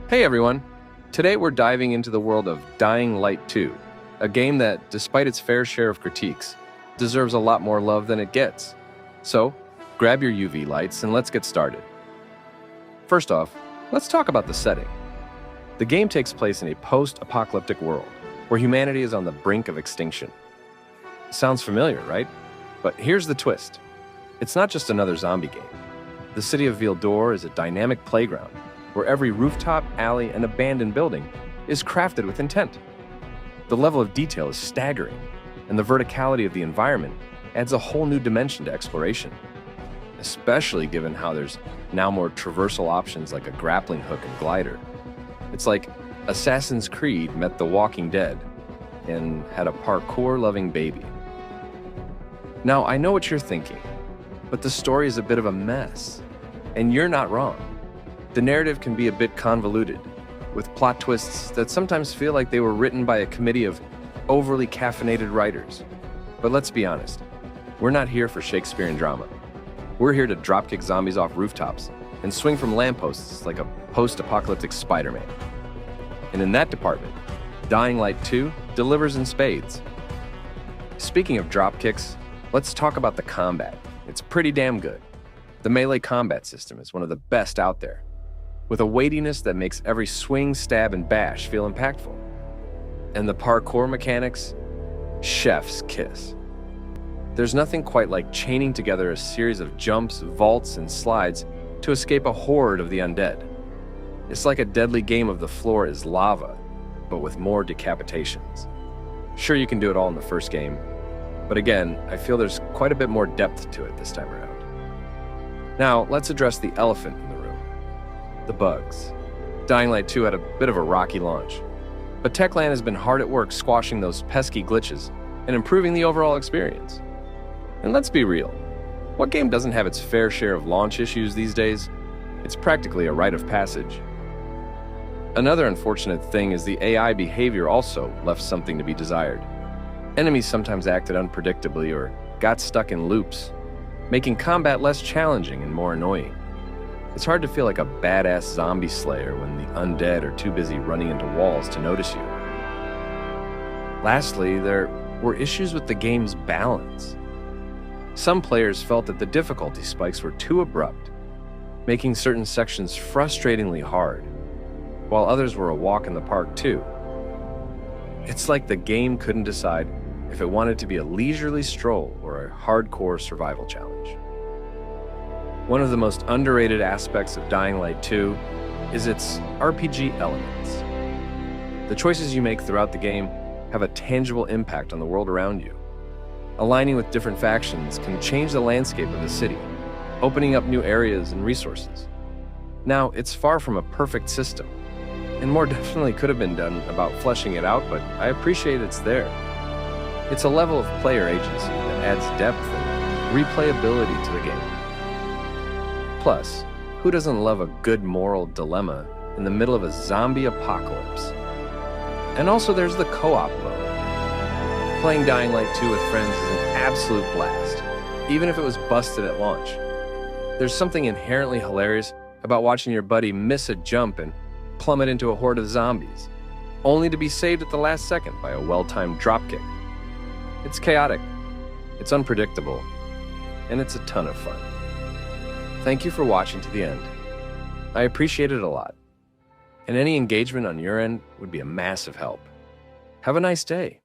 Hey everyone! Today we're diving into the world of Dying Light 2, a game that, despite its fair share of critiques, deserves a lot more love than it gets. So, grab your UV lights and let's get started. First off, let's talk about the setting. The game takes place in a post-apocalyptic world, where humanity is on the brink of extinction. Sounds familiar, right? But here's the twist. It's not just another zombie game. The city of Vildor is a dynamic playground where every rooftop, alley, and abandoned building is crafted with intent. The level of detail is staggering, and the verticality of the environment adds a whole new dimension to exploration, especially given how there's now more traversal options like a grappling hook and glider. It's like Assassin's Creed met The Walking Dead and had a parkour-loving baby. Now, I know what you're thinking, but the story is a bit of a mess, and you're not wrong. The narrative can be a bit convoluted, with plot twists that sometimes feel like they were written by a committee of overly caffeinated writers. But let's be honest, we're not here for Shakespearean drama. We're here to dropkick zombies off rooftops and swing from lampposts like a post-apocalyptic Spider-Man. And in that department, Dying Light 2 delivers in spades. Speaking of dropkicks, let's talk about the combat. It's pretty damn good. The melee combat system is one of the best out there, with a weightiness that makes every swing, stab, and bash feel impactful. And the parkour mechanics? Chef's kiss. There's nothing quite like chaining together a series of jumps, vaults, and slides to escape a horde of the undead. It's like a deadly game of the floor is lava, but with more decapitations. Sure, you can do it all in the first game, but again, I feel there's quite a bit more depth to it this time around. Now, let's address the elephant in the room. The bugs. Dying Light 2 had a bit of a rocky launch, but Techland has been hard at work squashing those pesky glitches and improving the overall experience. And let's be real, what game doesn't have its fair share of launch issues these days? It's practically a rite of passage. Another unfortunate thing is the AI behavior also left something to be desired. Enemies sometimes acted unpredictably or got stuck in loops, making combat less challenging and more annoying. It's hard to feel like a badass zombie slayer when the undead are too busy running into walls to notice you. Lastly, there were issues with the game's balance. Some players felt that the difficulty spikes were too abrupt, making certain sections frustratingly hard, while others were a walk in the park too. It's like the game couldn't decide if it wanted to be a leisurely stroll or a hardcore survival challenge. One of the most underrated aspects of Dying Light 2 is its RPG elements. The choices you make throughout the game have a tangible impact on the world around you. Aligning with different factions can change the landscape of the city, opening up new areas and resources. Now, it's far from a perfect system, and more definitely could have been done about fleshing it out, but I appreciate it's there. It's a level of player agency that adds depth and replayability to the game. Plus, who doesn't love a good moral dilemma in the middle of a zombie apocalypse? And also there's the co-op mode. Playing Dying Light 2 with friends is an absolute blast, even if it was busted at launch. There's something inherently hilarious about watching your buddy miss a jump and plummet into a horde of zombies, only to be saved at the last second by a well-timed dropkick. It's chaotic, it's unpredictable, and it's a ton of fun. Thank you for watching to the end. I appreciate it a lot, and any engagement on your end would be a massive help. Have a nice day.